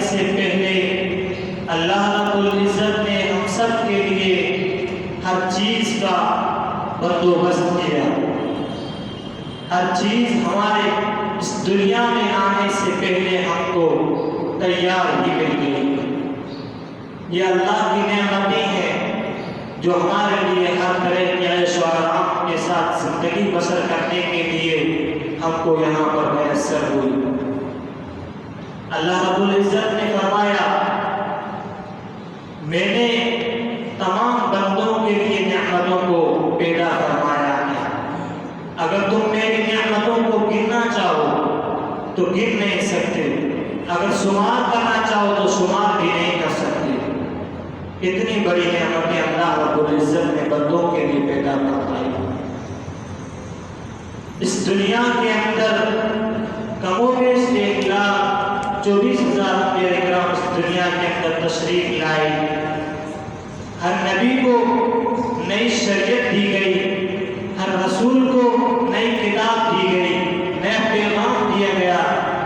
سے پہلے اللہ رب العزت نے ہم سب کے لیے ہر چیز کا بندوبست کیا. ہر چیز ہمارے اس دنیا میں آنے سے پہلے ہم کو تیار ہی مل گئی. یہ اللہ کی نعمتیں ہیں جو ہمارے لیے ہر طرح کی عیش و آرام کے ساتھ زندگی بسر کرنے کے لیے ہم کو یہاں پر میسر ہوئی. اللہ رب العزت نے فرمایا میں نے تمام بندوں کے لیے نعمتوں کو پیدا فرمایا ہے. اگر تم میری نعمتوں کو گننا چاہو تو گن نہیں سکتے، اگر شمار کرنا چاہو تو شمار بھی نہیں کر سکتے. اتنی بڑی نعمتیں اللہ رب العزت نے بندوں کے لیے پیدا فرمائی. اس دنیا کے اندر کم و بیش 1,24,000 انبیاء کرام اس دنیا کے اندر تشریف لائے. ہر نبی کو نئی شریعت دی گئی، ہر رسول کو نئی کتاب دی گئی، نیا پیغام دیا گیا،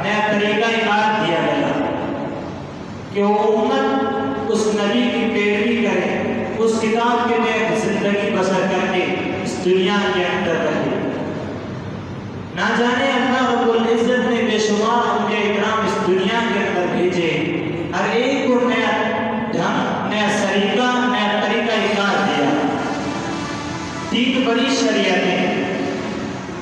نیا طریقہ کار دیا گیا کہ وہ امت اس نبی کی پیروی کرے، اس کتاب کے تحت زندگی بسر کر کے اس دنیا کے اندر رہے. نہ جانے اللہ رب العزت نے بے شمار انبیاء کرام اس دنیا کے اندر بھیجے، ہر ایک کو نیا ڈھنگ، نیا طریقہ، نیا طریقہ کار دیا. 3 بڑی شریعتیں،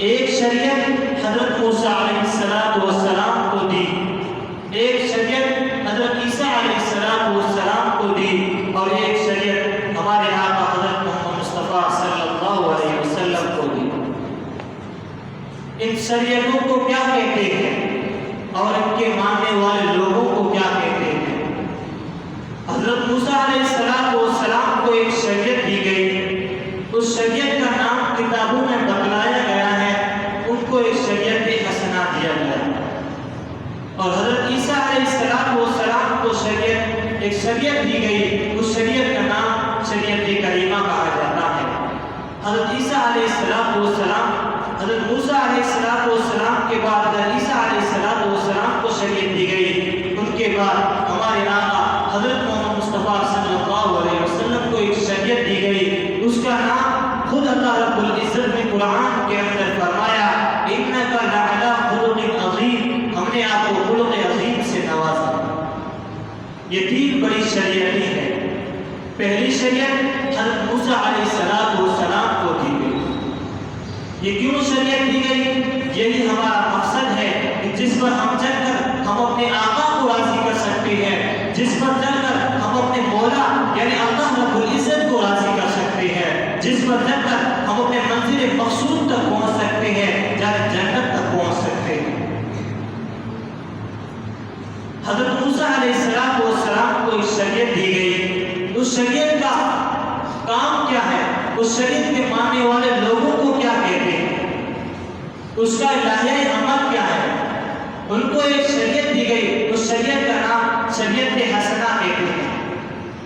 ایک شریعت حضرت موسیٰ علیہ السلام کو دی، ایک شریعت حضرت عیسیٰ علیہ السلام کو دی، اور ایک شریعت ہمارے آقا حضرت محمد مصطفیٰ صلی اللہ علیہ وسلم کو دی. ان شریعتوں کو کیا کہتے ہیں اور ان کے ماننے والے لوگوں کو کیا کہتے ہیں؟ حضرت موسیٰ علیہ السلام کو ایک شریعت دی گئی، اس شریعت کا نام کتابوں میں بتلایا گیا ہے، ان کو ایک شریعت حسنہ دیا گیا. اور حضرت عیسیٰ علیہ السلام کو ایک شریعت دی گئی، اس شریعت کا نام شریعت کریمہ کہا جاتا ہے. حضرت عیسیٰ علیہ السلام حضرت موسیٰ علیہ السلام کے بعد حضرت عیسیٰ علیہ السلام کو شریعت دی گئی. ان کے بعد ہمارے آقا حضرت محمد مصطفیٰ صلی اللہ علیہ وسلم کو ایک شریعت دی گئی، اس کا نام خود اللہ رب العزت نے قرآن کے اندر فرمایا اِنَّكَ لَعَلَىٰ خُلُقٍ عَظِيمٍ، ہم نے آپ کو خلق عظیم سے نوازا. یہ 3 بڑی شریعتیں ہیں. پہلی شریعت حضرت موسیٰ علیہ السلام کو دی گئی. یہ کیوں شریعت دی گئی؟ یہی ہمارا مقصد ہے کہ جس پر ہم چل کر ہم اپنے آقا کو راضی کر سکتے ہیں، جس پر چل کر ہم اپنے مولا یعنی اللہ رب العزت کو راضی کر سکتے ہیں، جس پر چل کر ہم اپنے منزل مقصود تک پہنچ سکتے ہیں، جنت تک پہنچ سکتے ہیں. حضرت موسیٰ علیہ السلام کو ایک شریعت دی گئی. اس شریعت کا کام کیا ہے؟ اس شریعت کے ماننے والے لوگوں کو کیا کہتے ہیں؟ اس کا لائحہ عمل کیا ہے؟ ان کو ایک شریعت دی گئی، اس شریعت کا نام شریعت حسنہ کہتے ہیں.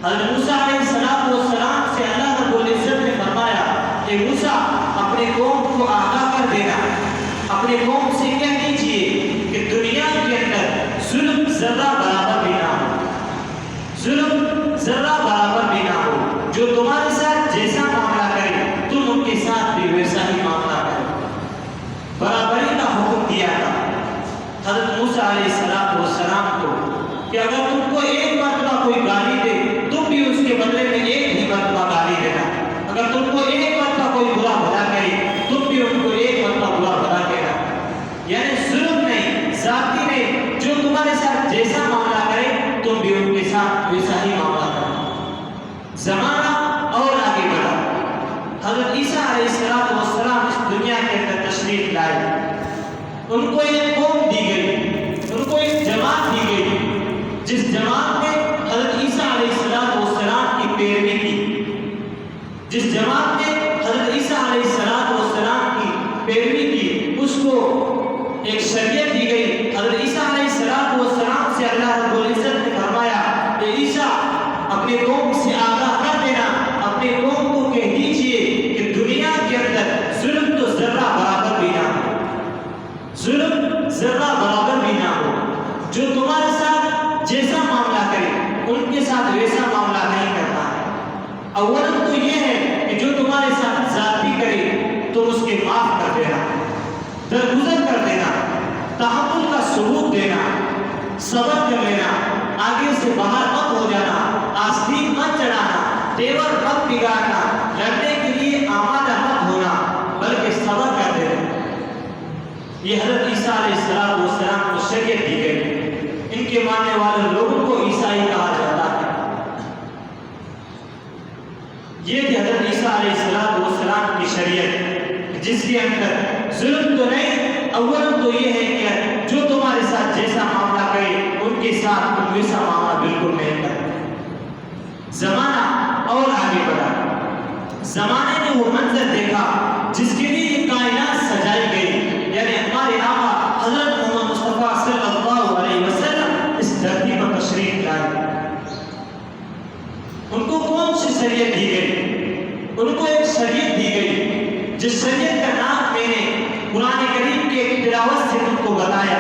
حضرت موسیٰ علیہ السلام سے اللہ رب العزت نے فرمایا کہ موسیٰ اپنے قوم کو آگاہ کر دینا، اپنے قوم سے کہہ دیجئے کہ دنیا کے اندر ظلم ذرہ برابر بھی نہ ہو، ظلم ذرہ برابر بھی نہ ہو. جو تمہارے ساتھ جیسا معاملہ کرے تم ان کے ساتھ بھی ویسا ہی معاملہ کرو. برابری کا حکم دیا تھا حضرت موسیٰ علیہ السلام کو کہ اگر تم کو ایک مرتبہ کوئی گالی دے تم بھی اس کے بدلے میں ایک ہی مرتبہ گالی دینا. اگر تم کو ایک مرتبہ کوئی برا بھلا کرے تم بھی ان کو ایک مرتبہ برا بھلا کہنا. یعنی ظلم نہیں، ذاتی نہیں، جو تمہارے ساتھ جیسا معاملہ کرے تم بھی ان کے ساتھ ویسا ہی معاملہ کرنا. زمانہ اور آگے بڑھا. حضرت عیسیٰ علیہ السلام اس دنیا کے اندر تشریف لائے. ان کو ایک قوم دی گئی، ان کو ایک جماعت دی گئی، جس جماعت نے حضرت عیسیٰ علیہ السلام کی پیروی کی، جس جماعت نے حضرت عیسیٰ علیہ السلام کی پیروی کی، اس کو ایک شریعت دی گئی. حضرت عیسیٰ علیہ السلام سے اللہ رب العزت نے فرمایا کہ عیسیٰ اپنے قوم سے آگاہ کر دینا، اپنے قوم کو کہہ دیجئے کہ دنیا کے اندر ظلم تو ذرہ برابر بھی نہ ہو. ظلم اول تو یہ ہے کہ جو تمہارے ساتھ زیادتی کرے تم اس کے معاف کر دینا، درگزر کر دینا، تحمل کا ثبوت دینا، صبر کر لینا، آگے سے باہر مت ہو جانا، آستین مت چڑھانا، تیور مت بگاڑنا، لڑنے کے لیے آمادہ مت ہونا، بلکہ صبر کر دینا۔ یہ حضرت عیسیٰ علیہ السلام کو شریعت دی گئی۔ ان کے ماننے والے لوگوں کو عیسائی کہا جاتا ہے۔ یہ تھی حضرت عیسیٰ علیہ السلام کی شریعت، جس کے اندر ظلم تو نہیں، اول تو یہ ہے کہ جو تمہارے ساتھ جیسا معاملہ کرے ان کے ساتھ تم ویسا معاملہ بالکل نہیں کرتے۔ زمانہ اور آگے بڑھا، زمانے نے وہ منظر دیکھا جس کے لیے یہ کائنات سجائی گئی، یعنی ہمارے آقا حضرت محمد مصطفیٰ صلی اللہ علیہ وسلم اس دھرتی پر تشریف لائے۔ ان کو کون سی شریعت دی گئی؟ ان کو ایک شریعت دی گئی جس شریعت کا نام میں نے قرآن کریم کے ایک تلاوت سے ان کو بتایا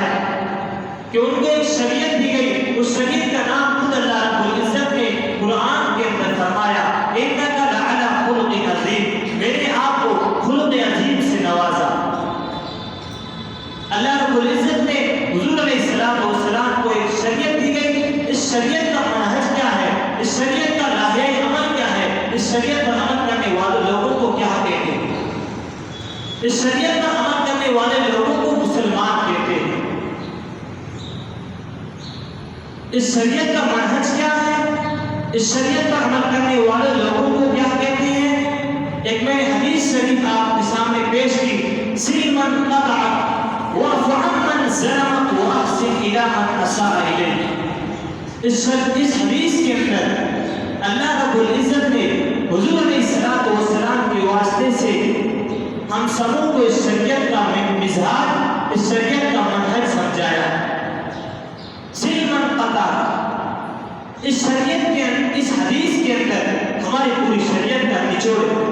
کہ ان کو ایک شریعت دی گئی۔ اس شریعت کا نام خود اللہ رب العزت نے قرآن کے اندر فرمایا، اِنَّكَ لَعَلَىٰ خُلُقٍ عَظِيمٍ، میں نے آپ کو خلق عظیم سے نوازا۔ اللہ رب العزت نے حضور علیہ السلام کو ایک شریعت دی گئی۔ اس شریعت کا منہج کیا ہے؟ اس شریعت کا لائحہ عمل کیا ہے؟ اس شریعت پر عمل کرنے والے لوگوں کو کیا کہتے ہیں؟ اس شریعت پر عمل کرنے والے لوگوں کو مسلمان کہتے ہیں۔ اس شریعت کا منہج کیا ہے؟ اس شریعت پر عمل کرنے والے لوگوں کو کیا کہتے ہیں؟ ایک میں نے حدیث شریف آپ کے سامنے پیش کی، سِلْمًا قَطَعَكَ وَاعْفُ عَمَّنْ ظَلَمَكَ وَأَحْسِنْ إِلَىٰ مَنْ أَسَاءَ إِلَيْكَ۔ اس حدیث کے اندر اللہ رب العزت نے حضور علیہ السلام کے واسطے سے ہم سبوں کو اس شریعت کا مزاج، اس شریعت کا منہج سمجھایا۔ سِلْمًا قَطَعَكَ، اس شریعت کے اس حدیث کے اندر ہماری پوری شریعت کا نچوڑ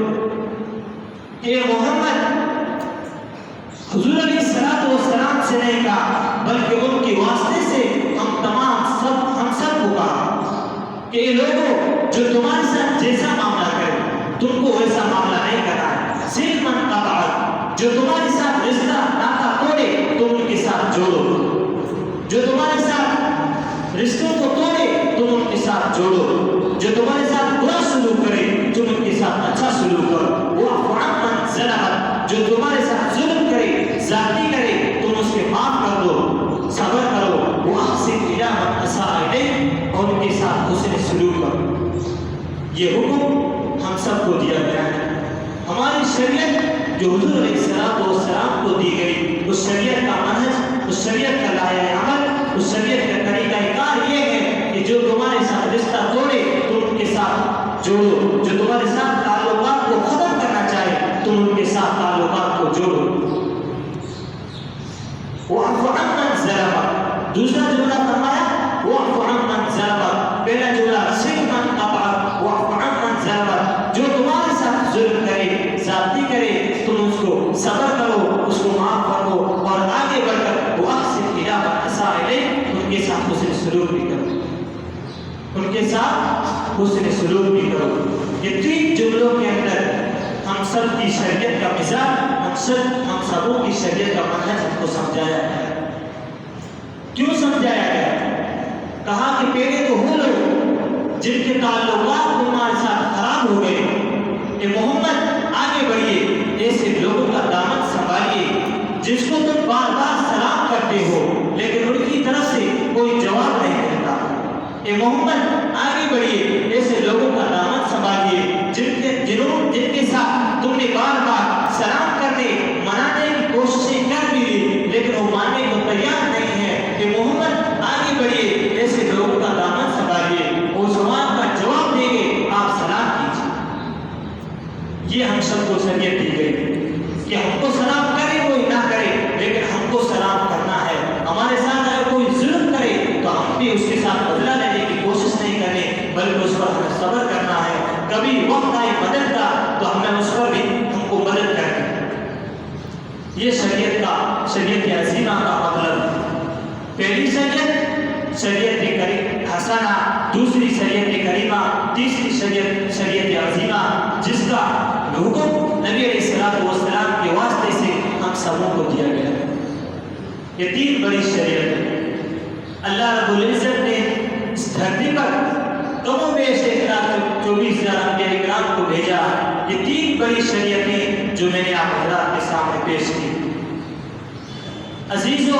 کہ محمد حضور علیہ السلام سے نہیں کہا، بلکہ ان کے واسطے سے ہم سب کو کہا کہ یہ لوگوں جو تمہارے ساتھ جیسا معاملہ کرے تم کو ویسا معاملہ نہیں کرنا ہے۔ سِلْمًا قَطَعَكَ، جو تمہارے ساتھ رشتہ ناتا توڑے تم ان کے ساتھ جوڑو، جو تمہارے ساتھ رشتوں کو توڑے تم ان کے ساتھ جوڑو، جو تمہارے ساتھ برا سلوک کرے تم ان کے ساتھ اچھا سلوک کرو۔ وَاعْفُ عَمَّنْ ظَلَمَكَ، جو تمہارے ساتھ ظلم کرے، زیادتی کرے تم اس کے معاف کر دو، صبر کرو۔ وَأَحْسِنْ إِلَىٰ مَنْ أَسَاءَ إِلَيْكَ، اور ان کے ساتھ حسن سلوک کرو۔ یہ حکم ہم سب کو دیا گیا ہے۔ ہماری شریعت جو حضور علیہ السلام کو دی گئی، اس شریعت کا منہج، اس شریعت کا لائحہ عمل، اس شریعت کا طریقہ کار یہ ہے کہ جو تمہارے ساتھ رشتہ توڑے تم ان کے ساتھ جوڑو، جو تمہارے ساتھ تعلقات کو ختم کرنا چاہے تم ان کے ساتھ تعلقات کو جوڑو۔ وَاعْفُ عَمَّنْ ظَلَمَكَ، دوسرا جملہ فرمایا وَاعْفُ عَمَّنْ ظَلَمَكَ، پہلا جملہ سِلْمًا قَطَعَكَ وَاعْفُ عَمَّنْ ظَلَمَكَ، جو تمہارے ساتھ ظلم کرے، زیادتی کرے تم اس کو صبر کرو، اس کو معاف کرو، اور آگے بڑھ کر وَأَحْسِنْ إِلَىٰ مَنْ أَسَاءَ إِلَيْكَ، ان کے ساتھ حسن سلوک بھی کرو، ان کے ساتھ حسن سلوک بھی کرو۔ یہ تین جملوں کے اندر ہم سب کی شریعت کا مزاج، ہم سبوں کی شریعت کا منہج ہم کو سمجھایا گیا۔ کیوں سمجھایا گیا؟ کہا کہ پہلے تو وہ لوگ جن کے تعلقات تمہارے ساتھ خراب ہو گئے، کہ محمد آگے بڑھیے، ایسے لوگوں کا دامن سنبھالیے جس کو تم بار بار سلام کرتے ہو لیکن ان کی طرف سے کوئی جواب نہیں ملتا۔ اے محمد آگے بڑھیے، ایسے لوگوں کا دامن سنبھالیے جن کے ساتھ تم نے بار بار سلام کرنے منانے کی کوششیں کر بھی لی لیکن وہ ماننے کو تیار نہیں ہے۔ کہ محمد آگے بڑھیے، ایسے لوگوں کا دامن سنبھالیے، وہ سوال کا جواب دیں گے، آپ سلام کیجیے۔ یہ ہم سب کو شریعت دی گئی کہ ہم کو سلام کرے کوئی نہ کرے لیکن ہم کو سلام کرنا ہے۔ ہمارے ساتھ اگر کوئی ظلم کرے تو ہم بھی اس کے ساتھ بدلہ لینے کی کوشش نہیں کریں بلکہ اس پر ہمیں صبر کرنا ہے۔ کبھی وقت آئے مدد کا تو ہمیں اس پر بھی ہم کو مدد کرنی۔ یہ شریعت عظیمہ کا مطلب، پہلی شریعت حسنہ، دوسری شریعت کریمہ، تیسری شریعت عظیمہ یہ 3 بڑی شریعت ہے۔ اللہ رب العزت نے اس دھرتی پر کم و بیش 1,24,000 انبیاء کرام کو بھیجا۔ یہ 3 بڑی شریعتیں جو میں نے آپ حضرات کے سامنے پیش کی۔ عزیزو،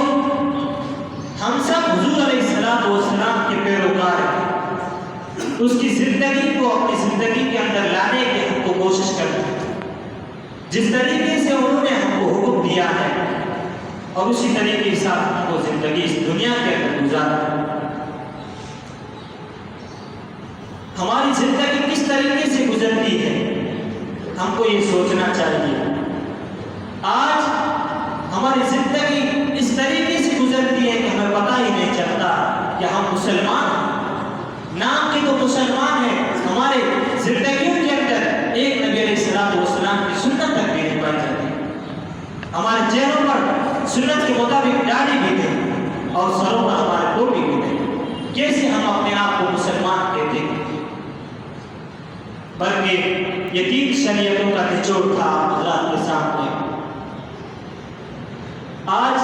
ہم سب حضور علیہ السلام کے پیروکار ہیں۔ اس کی زندگی کو اپنی زندگی کے اندر لانے کی ہم کو کوشش کرنا ہے۔ جس طریقے سے انہوں نے ہم کو حکم دیا ہے اور اسی طریقے کے ساتھ ہم کو زندگی اس دنیا کے اندر گزارنا ہے۔ ہماری زندگی کس طریقے سے گزرتی ہے ہم کو یہ سوچنا چاہیے۔ آج ہماری زندگی اس طریقے سے گزرتی ہے کہ ہمیں پتہ ہی نہیں چلتا کہ ہم مسلمان ہیں۔ نام کے تو مسلمان ہیں، ہمارے زندگیوں کے اندر ایک نبی علیہ السلام کی سنت تک بھی نہیں پائی جاتی۔ ہمارے چہروں پر سنت کے مطابق داڑھی بھی تھے اور سروں پر ہمارے ٹوپی بھی تھے۔ کیسے ہم اپنے آپ کو مسلمان کہتے ہیں؟ بلکہ یہ 3 شریعتوں کا نچوڑ تھا حضرات کے سامنے۔ آج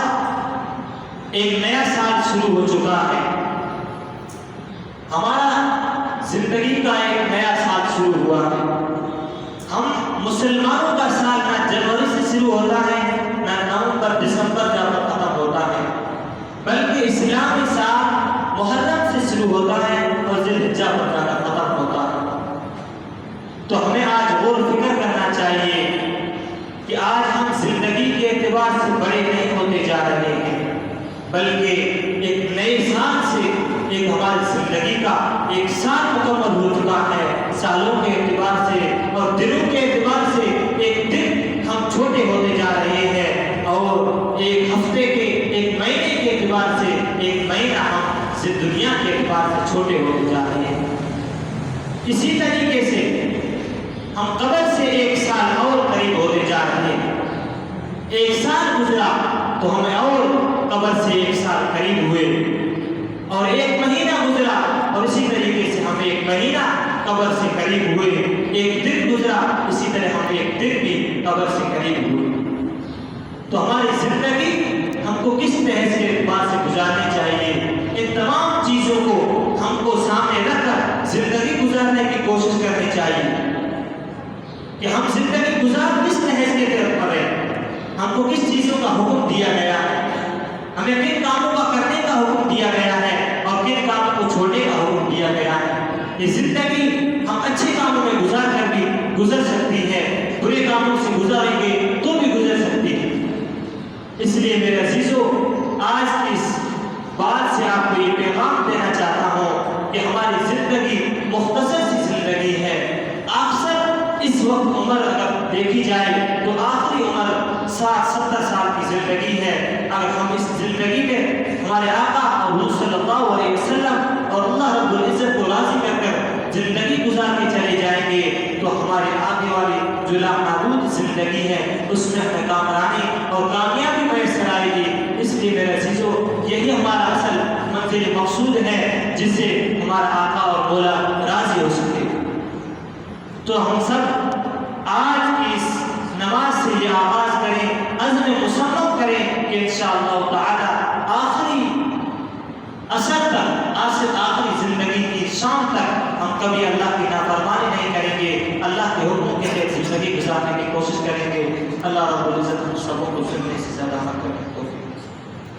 ایک نیا سال شروع ہو چکا ہے، ہمارا زندگی کا ایک نیا سال شروع ہوا ہے۔ ہم مسلمانوں کا سال نہ جنوری سے شروع ہوتا ہے، نہ نومبر دسمبر جا کر ختم ہوتا ہے، بلکہ اسلامی سال محرم سے شروع ہوتا ہے اور ذی الحجہ پر جا کر ختم ہوتا ہے۔ تو ہمیں آج غور و فکر کرنا چاہیے کہ آج ہم زندگی کے اعتبار سے بڑے نہیں ہوتے جا رہے ہیں، بلکہ ایک نئے سال سے ایک ہماری زندگی کا ایک سال مکمل ہو چکا ہے۔ سالوں کے اعتبار سے اور دنوں کے اعتبار سے ایک دن ہم چھوٹے ہوتے جا رہے ہیں، اور ایک ہفتے کے ایک مہینے کے اعتبار سے ایک مہینہ ہم دنیا کے اعتبار سے چھوٹے ہوتے جا رہے ہیں۔ اسی طریقے سے ہم قبر سے ایک سال اور قریب ہوتے جا رہے ہیں۔ ایک سال گزرا تو ہمیں اور قبر سے ایک سال قریب ہوئے، اور ایک مہینہ گزرا اور اسی طریقے سے ہم ایک مہینہ قبر سے قریب ہوئے۔ ایک دن گزرا، اسی طرح ہم ایک دن بھی قبر سے قریب ہوئے۔ تو ہماری زندگی ہم کو کس طرح سے اعتبار سے گزارنی چاہیے؟ ان تمام چیزوں کو ہم کو سامنے رکھ کر زندگی گزارنے کی کوشش کرنی چاہیے کہ ہم زندگی گزار کس طرح سے پر ہیں، ہم کو کس چیزوں کا حکم دیا گیا ہے، ہمیں کن کاموں کا کرنے کا حکم دیا گیا ہے اور کن کاموں کو چھوڑنے کا حکم دیا گیا ہے۔ یہ زندگی ہم اچھے کاموں میں گزار کر بھی گزر سکتی ہے، برے کاموں سے گزاریں گے تو بھی گزر سکتی ہے۔ اس لیے میرے عزیزو، آج کی اس بات سے آپ کو یہ پیغام دینا چاہتا ہوں کہ ہماری زندگی مختصر سی زندگی ہے۔ اکثر اس وقت عمر اگر دیکھی جائے تو آخری عمر 60-70 سال کی زندگی ہے۔ اگر ہم اس زندگی میں ہمارے آقا اور حضور صلی اللہ علیہ وسلم اور اللہ رب العزت کو راضی کر کر زندگی گزار کے چلے جائیں گے تو ہماری آگے والی جو لامحدود زندگی ہے اس میں ہمیں کامرانی اور کامیابی میسر آئے گی۔ اس لیے میرے عزیزو، یہی ہمارا اصل منزل مقصود ہے جس سے ہمارا آقا اور مولا راضی ہو سکے۔ تو ہم سب آج کی اس نماز سے یہ آغاز کریں، عزم مصمم کریں کہ انشاءاللہ تعالی آخری اثر تک، آخری زندگی کی شام تک ہم کبھی اللہ کی نافرمانی نہیں کریں گے، اللہ کے حکم کے تحت زندگی گزارنے کی کوشش کریں گے۔ اللہ رب العزت ہم سبوں کو سننے سے زیادہ حق کرے۔